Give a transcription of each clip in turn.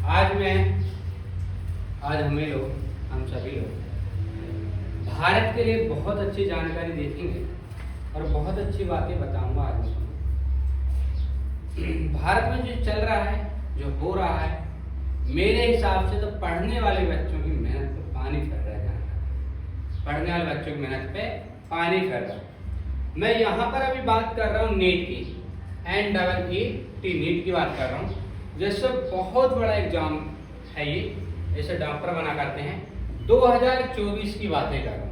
आज हम सभी लोग भारत के लिए बहुत अच्छी जानकारी देखेंगे और बहुत अच्छी बातें बताऊंगा आज मैं। भारत में जो चल रहा है, जो हो रहा है, मेरे हिसाब से तो पढ़ने वाले बच्चों की मेहनत पे पानी फिर रहा है। पढ़ने वाले बच्चों की मेहनत पे पानी फिर रहा है। मैं यहाँ पर अभी बात कर रहा हूँ नीट की, NEET नीट की बात कर रहा हूँ। जैसे बहुत बड़ा एग्जाम है ये, जैसे डॉक्टर बना करते हैं। 2024 की बातें कर रहा हूँ।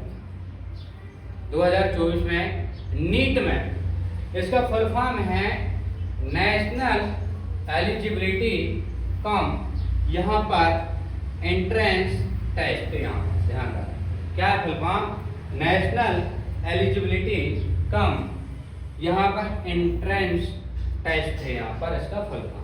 2024 में नीट में इसका फुल फॉर्म है नेशनल एलिजिबिलिटी कम, यहाँ पर एंट्रेंस टेस्ट। यहाँ ध्यान रखें, क्या full form? National eligibility cum, यहाँ पर एंट्रेंस टेस्ट है, यहाँ पर इसका फुल फॉर्म।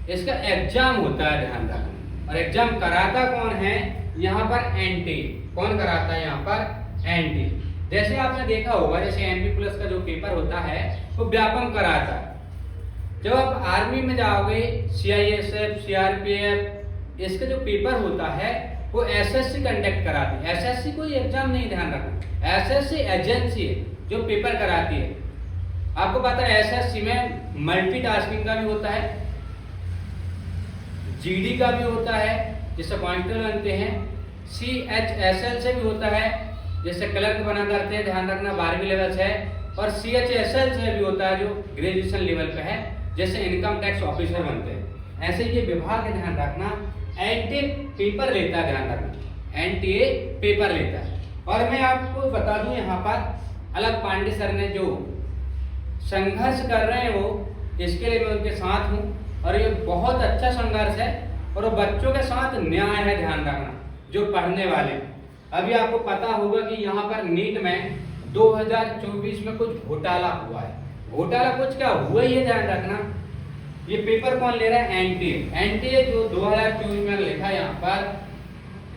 इसका एग्जाम होता है, ध्यान रखना। और एग्जाम कराता कौन है? यहाँ पर एनटी। कौन कराता है यहाँ पर? एनटी। जैसे आपने देखा होगा, जैसे MP प्लस का जो पेपर होता है वो व्यापम कराता है। जब आप आर्मी में जाओगे, CISF, CRPF, इसका जो पेपर होता है वो SSC कंडक्ट कराती है। SSC कोई एग्जाम नहीं, ध्यान रखना। SSC एजेंसी है जो पेपर कराती है। आपको पता है SSC में मल्टीटास्किंग का भी होता है, GD का भी होता है जिससे कांस्टेबल बनते हैं, CHSL से भी होता है जैसे क्लर्क बना करते हैं, ध्यान रखना 12वीं लेवल से, और CHSL से भी होता है जो ग्रेजुएशन लेवल पे है, जैसे इनकम टैक्स ऑफिसर बनते हैं। ऐसे ये विभाग है, ध्यान रखना। NTA पेपर लेता है, ध्यान रखना, NTA पेपर लेता है। और मैं आपको बता दूं, यहाँ पर अलग पांडे सर ने जो संघर्ष कर रहे हैं वो, इसके लिए मैं उनके साथ हूँ और ये बहुत अच्छा संघर्ष है और वो बच्चों के साथ न्याय है, ध्यान रखना, जो पढ़ने वाले। अभी आपको पता होगा कि यहाँ पर नीट में 2024 में कुछ घोटाला हुआ है। घोटाला कुछ क्या हुआ ही है, ध्यान रखना। ये पेपर कौन ले रहा है? NTA जो 2024 में लिखा है यहाँ पर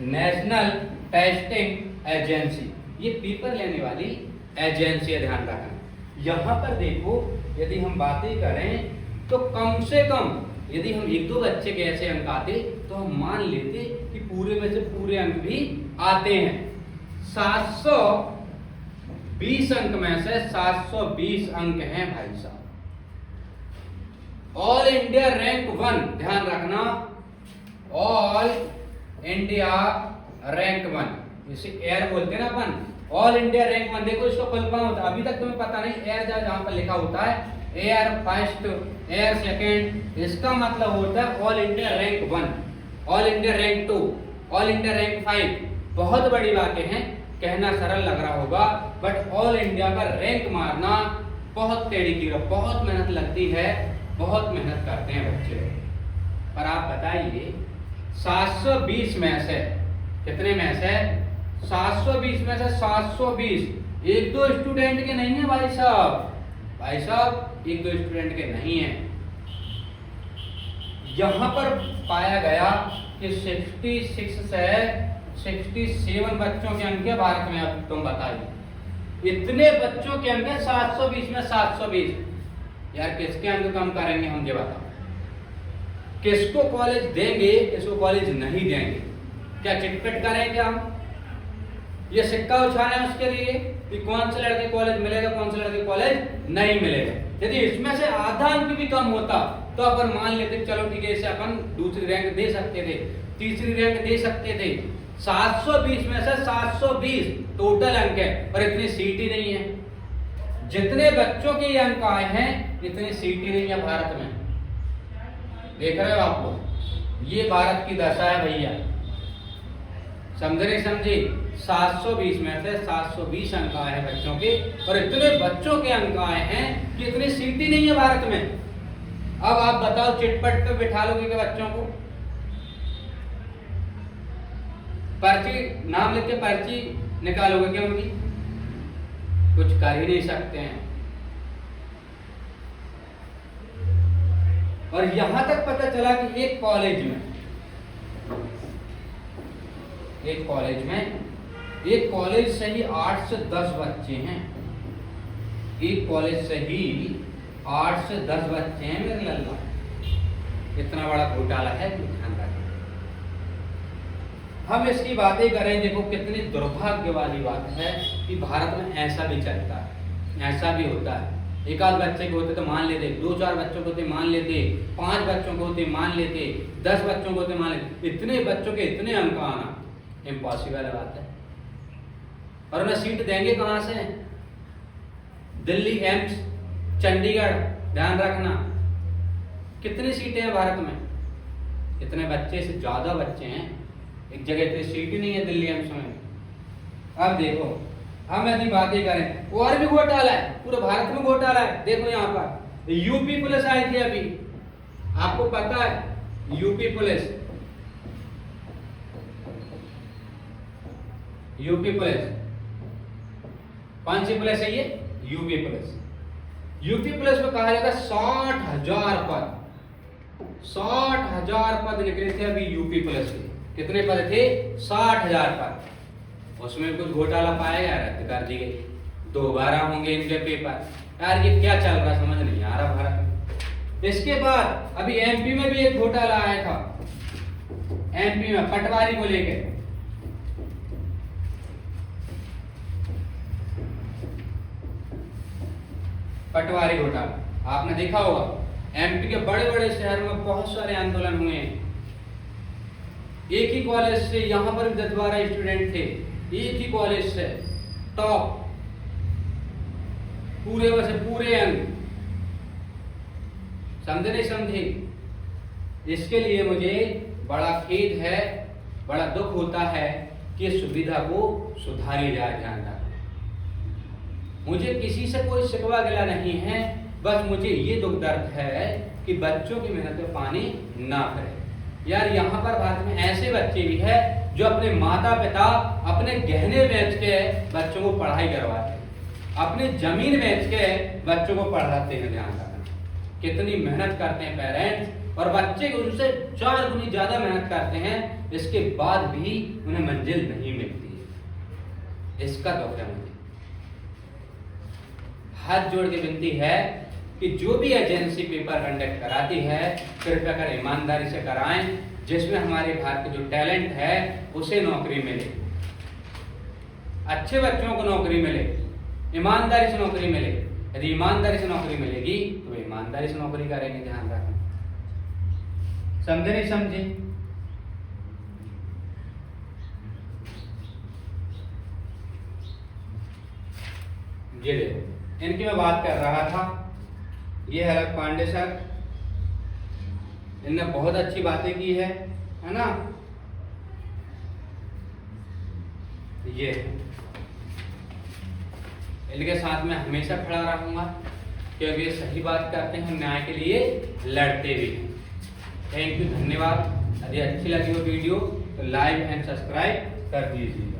नेशनल टेस्टिंग एजेंसी, ये पेपर लेने वाली एजेंसी है, ध्यान रखना। यहाँ पर देखो, यदि हम बातें करें तो कम से कम यदि हम 1-2 बच्चे के ऐसे अंक आते तो हम मान लेते कि पूरे में से पूरे अंक भी आते हैं। 720 अंक में से 720 अंक हैं भाई साहब। ऑल इंडिया रैंक 1, ध्यान रखना, ऑल इंडिया रैंक 1, इसे एयर बोलते हैं ना अपन, ऑल इंडिया रैंक 1। देखो इसका फुल फॉर्म होता है, अभी तक तुम्हें पता नहीं, एयर जहां पर लिखा होता है एयर फर्स्ट, एयर सेकंड, इसका मतलब होता है all India rank 1, all India rank 2, all India rank 5। बहुत बड़ी बातें हैं, कहना सरल लग रहा होगा, बट ऑल इंडिया का रैंक मारना बहुत टेढ़ी की, बहुत मेहनत लगती है, बहुत मेहनत करते हैं बच्चे। पर आप बताइए 720 में से कितने में से? 720 में से 720 1-2 स्टूडेंट के नहीं है भाई साहब, 1-2 स्टूडेंट के नहीं है। यहाँ पर पाया गया कि 66 से 67 बच्चों के अंक है भारत में। अब तुम बताइए, इतने बच्चों के अंक है 720 में 720। यार किसके अंक कम करेंगे हम, ये बताओ। किसको कॉलेज देंगे, किसको कॉलेज नहीं देंगे? क्या चिटपिट करेंगे हम? ये सिक्का उछाले उसके लिए कि कौन से लड़के कॉलेज मिलेगा, कौन से लड़के कॉलेज नहीं मिलेगा। यदि इसमें से आधा अंक भी कम होता तो अपन मान लेते चलो ठीक है, इसे अपन दूसरी रैंक दे सकते थे, तीसरी रैंक दे सकते थे। 720 में से 720 टोटल अंक है और इतनी सीट ही नहीं है। जितने बच्चों के ये अंक आए हैं इतनी सीट ही नहीं है भारत में। देख रहे हो आप लोग, ये भारत की दशा है भैया, समझे नहीं समझे? 720 में से 720 अंक आए हैं बच्चों के, और इतने बच्चों के अंक आए हैं कि इतनी सीट ही नहीं है भारत में। अब आप बताओ, चिटपट पे बिठा लोगे क्या बच्चों को? पर्ची नाम लिख के पर्ची निकालोगे क्या उनकी? कुछ कर ही नहीं सकते हैं। और यहां तक पता चला कि एक कॉलेज से ही 8 से 10 बच्चे हैं। एक कॉलेज से ही 8 से 10 बच्चे हैं मेरे लल्ला। इतना बड़ा घोटाला है, ध्यान रखना। हम इसकी बातें करें, देखो कितनी दुर्भाग्य वाली बात है कि भारत में ऐसा भी चलता है, ऐसा भी होता है। एक आध बच्चे के होते तो मान लेते, 2-4 बच्चों को होते मान लेते, 5 बच्चों को होते मान लेते, 10 बच्चों को होते मान लेते। इतने बच्चों के इतने अंक आना इम्पॉसिबल बात है। और उन्हें सीट देंगे कहाँ से? दिल्ली एम्स, चंडीगढ़, ध्यान रखना कितनी सीटें हैं भारत में, इतने बच्चे से ज्यादा बच्चे हैं, एक जगह इतनी सीट ही नहीं है दिल्ली एम्स में। अब देखो हम यदि बातें करें, और भी घोटाला है, पूरे भारत में घोटाला है। देखो यहाँ पर यूपी पुलिस आई थी अभी, आपको पता है यूपी पुलिस, कौन सी पुलिस है ये? UP police. यूपी पुलिस में कहा जाता है 60,000 पद, 60,000 पद निकले थे अभी यूपी पुलिस के। कितने पद थे? 60,000 पद। उसमें कुछ घोटाला पाया गया, रद्द कर दी गई, दोबारा होंगे इनके पेपर। यार ये क्या चल रहा समझ नहीं आ रहा भारत में। इसके बाद अभी एमपी में भी एक घोटाला आया था, एमपी में पटवारी को लेकर। पटवारी घोटाला आपने देखा होगा, एमपी के बड़े बड़े शहरों में बहुत सारे आंदोलन हुए हैं। एक ही कॉलेज से, यहां पर भी 10-12 स्टूडेंट थे, एक ही कॉलेज से टॉप, पूरे वैसे पूरे अंक, समझे नहीं समझे? इसके लिए मुझे बड़ा खेद है, बड़ा दुख होता है कि सुविधा को सुधारी जाए। ध्यान रखना, मुझे किसी से कोई शिकवा गिला नहीं है, बस मुझे ये दुख दर्द है कि बच्चों की मेहनत पे पानी ना पड़े। यार यहाँ पर भारत में ऐसे बच्चे भी है जो अपने माता पिता अपने गहने बेच के बच्चों को पढ़ाई करवाते हैं, अपनी जमीन बेच के बच्चों को पढ़ाते हैं। ध्यान रखना कितनी मेहनत करते हैं पेरेंट्स, और बच्चे उनसे 4 गुनी ज्यादा मेहनत करते हैं, इसके बाद भी उन्हें मंजिल नहीं मिलती है। इसका दुख है। मुझे हाथ जोड़ के विनती है कि जो भी एजेंसी पेपर कंडक्ट कराती है कृपया कर ईमानदारी से कराएं, जिसमें हमारे भारत के जो टैलेंट है उसे नौकरी मिले, अच्छे बच्चों को नौकरी मिले, ईमानदारी से नौकरी मिले। यदि ईमानदारी से नौकरी मिलेगी तो वे ईमानदारी से नौकरी करेंगे। ध्यान रखना, समझे नहीं समझे? ये देखो इनकी मैं बात कर रहा था, ये है पांडे सर, इनने बहुत अच्छी बातें की है ना? ये इनके साथ में हमेशा खड़ा रहूंगा क्योंकि ये सही बात करते हैं, न्याय के लिए लड़ते भी हैं। थैंक यू, धन्यवाद। यदि अच्छी लगी हो वीडियो तो लाइक एंड सब्सक्राइब कर दीजिए।